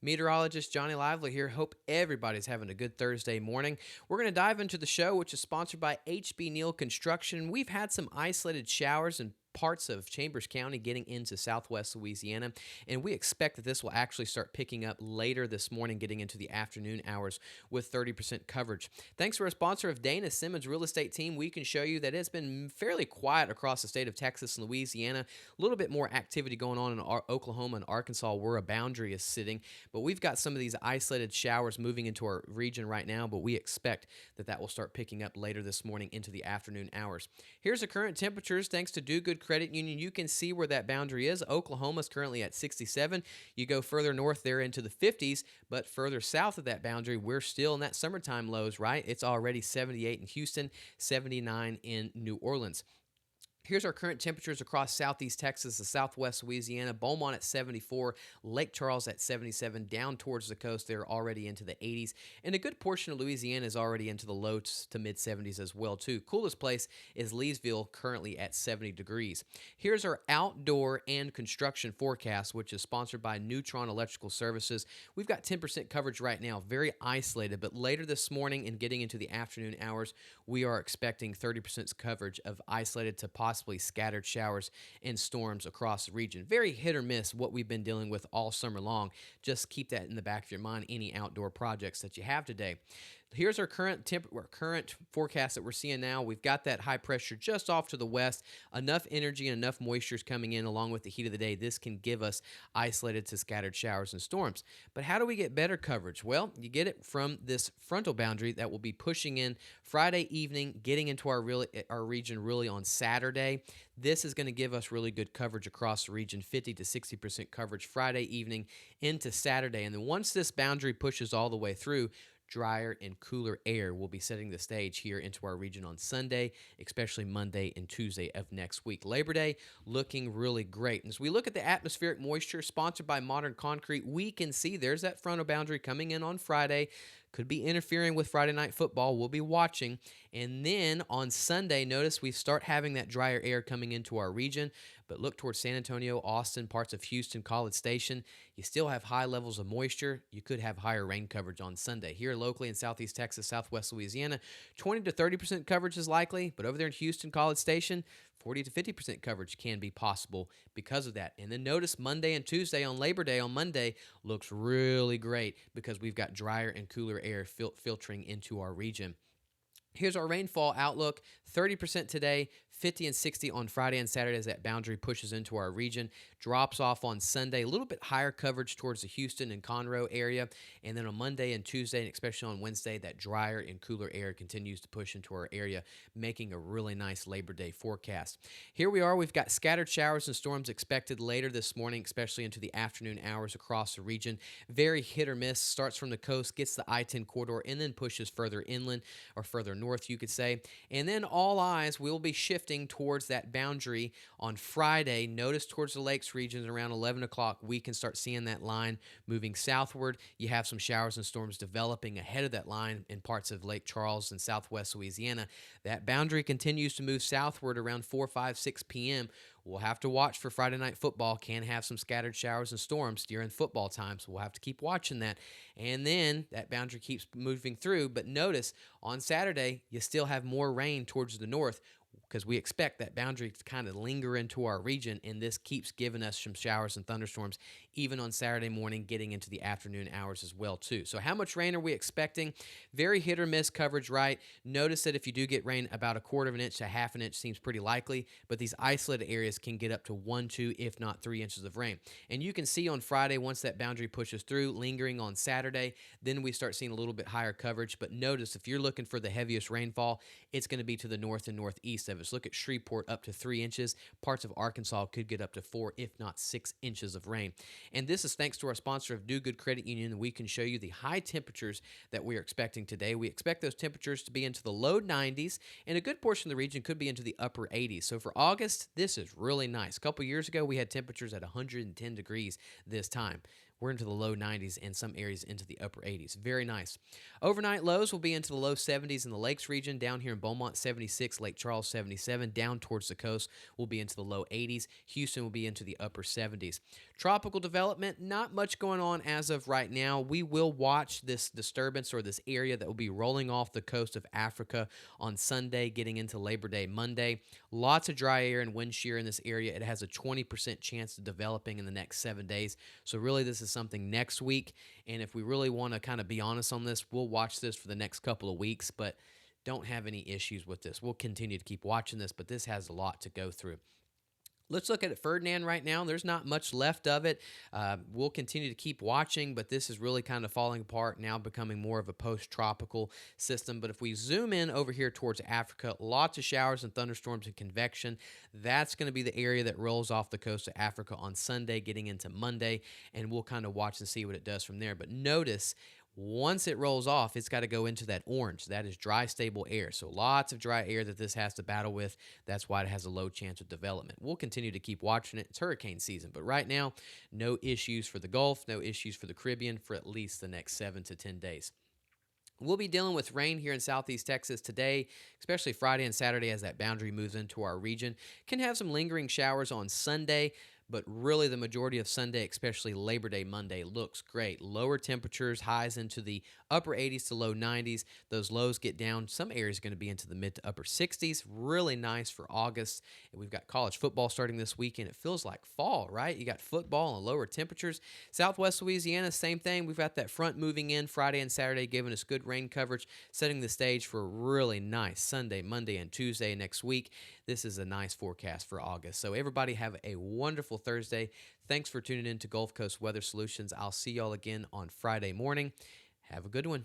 Meteorologist Johnny Lively here. Hope everybody's having a good Thursday morning. We're going to dive into the show, which is sponsored by HB Neal Construction. We've had some isolated showers and parts of Chambers County getting into southwest Louisiana, and we expect that this will actually start picking up later this morning, getting into the afternoon hours with 30% coverage. Thanks to our sponsor of Dana Simmons Real Estate Team, we can show you that it's been fairly quiet across the state of Texas and Louisiana. A little bit more activity going on in Oklahoma and Arkansas where a boundary is sitting, but we've got some of these isolated showers moving into our region right now, but we expect that that will start picking up later this morning into the afternoon hours. Here's the current temperatures thanks to Do Good Credit Union. You can see where that boundary is. Oklahoma is currently at 67. You go further north there into the 50s, but further south of that boundary, we're still in that summertime lows, right? It's already 78 in Houston, 79 in New Orleans. Here's our current temperatures across southeast Texas and southwest Louisiana. Beaumont at 74, Lake Charles at 77, down towards the coast. They're already into the 80s, and a good portion of Louisiana is already into the low to mid 70s as well, too. Coolest place is Leesville, currently at 70 degrees. Here's our outdoor and construction forecast, which is sponsored by Neutron Electrical Services. We've got 10% coverage right now, very isolated, but later this morning and getting into the afternoon hours, we are expecting 30% coverage of isolated to possibly scattered showers and storms across the region. Very hit or miss what we've been dealing with all summer long. Just keep that in the back of your mind, any outdoor projects that you have today. Here's our current forecast that we're seeing now. We've got that high pressure just off to the west. Enough energy and enough moisture is coming in along with the heat of the day. This can give us isolated to scattered showers and storms. But how do we get better coverage? Well, you get it from this frontal boundary that will be pushing in Friday evening, getting into our region really on Saturday. This is going to give us really good coverage across the region, 50 to 60% coverage Friday evening into Saturday. And then once this boundary pushes all the way through, drier and cooler air will be setting the stage here into our region on Sunday, especially Monday and Tuesday of next week. Labor Day looking really great. And as we look at the atmospheric moisture sponsored by Modern Concrete, we can see there's that frontal boundary coming in on Friday. Could be interfering with Friday night football. We'll be watching. And then on Sunday, notice we start having that drier air coming into our region. But look towards San Antonio, Austin, parts of Houston, College Station. You still have high levels of moisture. You could have higher rain coverage on Sunday. Here locally in southeast Texas, southwest Louisiana, 20 to 30% coverage is likely. But over there in Houston, College Station, 40 to 50% coverage can be possible because of that. And then notice Monday and Tuesday on Labor Day on Monday looks really great because we've got drier and cooler air filtering into our region. Here's our rainfall outlook, 30% today, 50 and 60 on Friday and Saturday as that boundary pushes into our region. Drops off on Sunday, a little bit higher coverage towards the Houston and Conroe area. And then on Monday and Tuesday, and especially on Wednesday, that drier and cooler air continues to push into our area, making a really nice Labor Day forecast. Here we are. We've got scattered showers and storms expected later this morning, especially into the afternoon hours across the region. Very hit or miss. Starts from the coast, gets the I-10 corridor, and then pushes further inland or further north, you could say. And then all eyes will be shifting towards that boundary on Friday. Notice towards the lakes regions around 11 o'clock, we can start seeing that line moving southward. You have some showers and storms developing ahead of that line in parts of Lake Charles and southwest Louisiana. That boundary continues to move southward around 4, 5, 6 p.m. We'll have to watch for Friday night football. Can have some scattered showers and storms during football time, so we'll have to keep watching that. And then that boundary keeps moving through. But notice on Saturday, you still have more rain towards the north because we expect that boundary to kind of linger into our region, and this keeps giving us some showers and thunderstorms even on Saturday morning, getting into the afternoon hours as well, too. So how much rain are we expecting? Very hit or miss coverage, right? Notice that if you do get rain, about a quarter of an inch to half an inch seems pretty likely, but these isolated areas can get up to 1, 2, if not 3 inches of rain. And you can see on Friday, once that boundary pushes through, lingering on Saturday, then we start seeing a little bit higher coverage. But notice if you're looking for the heaviest rainfall, it's going to be to the north and northeast of us. Look at Shreveport, up to 3 inches. Parts of Arkansas could get up to 4, if not 6 inches of rain. And this is thanks to our sponsor of Do Good Credit Union. We can show you the high temperatures that we are expecting today. We expect those temperatures to be into the low 90s, and a good portion of the region could be into the upper 80s. So for August, this is really nice. A couple years ago, we had temperatures at 110 degrees this time. we're into the low 90s and some areas into the upper 80s. Very nice. Overnight lows will be into the low 70s in the lakes region. Down here in Beaumont, 76, Lake Charles, 77. Down towards the coast will be into the low 80s. Houston will be into the upper 70s. Tropical development, not much going on as of right now. We will watch this disturbance or this area that will be rolling off the coast of Africa on Sunday, getting into Labor Day Monday. Lots of dry air and wind shear in this area. It has a 20% chance of developing in the next 7 days. So really, this is something next week. And if we really want to kind of be honest on this, we'll watch this for the next couple of weeks, but don't have any issues with this. We'll continue to keep watching this, but this has a lot to go through. Let's look at Ferdinand right now. There's not much left of it. We'll continue to keep watching, but this is really kind of falling apart now, becoming more of a post-tropical system. But if we zoom in over here towards Africa, lots of showers and thunderstorms and convection. That's going to be the area that rolls off the coast of Africa on Sunday, getting into Monday, and we'll kind of watch and see what it does from there. But notice, once it rolls off, it's got to go into that orange. That is dry, stable air. So lots of dry air that this has to battle with. That's why it has a low chance of development. We'll continue to keep watching it. It's hurricane season. But right now, no issues for the Gulf, no issues for the Caribbean for at least the next 7 to 10 days. We'll be dealing with rain here in southeast Texas today, especially Friday and Saturday as that boundary moves into our region. Can have some lingering showers on Sunday, but really the majority of Sunday, especially Labor Day Monday, looks great. Lower temperatures, highs into the upper 80s to low 90s. Those lows get down. Some areas are going to be into the mid to upper 60s. Really nice for August. And we've got college football starting this weekend. It feels like fall, right? You got football and lower temperatures. Southwest Louisiana, same thing. We've got that front moving in Friday and Saturday, giving us good rain coverage, setting the stage for a really nice Sunday, Monday, and Tuesday next week. This is a nice forecast for August. So everybody have a wonderful Thursday. Thanks for tuning in to Gulf Coast Weather Solutions. I'll see y'all again on Friday morning. Have a good one.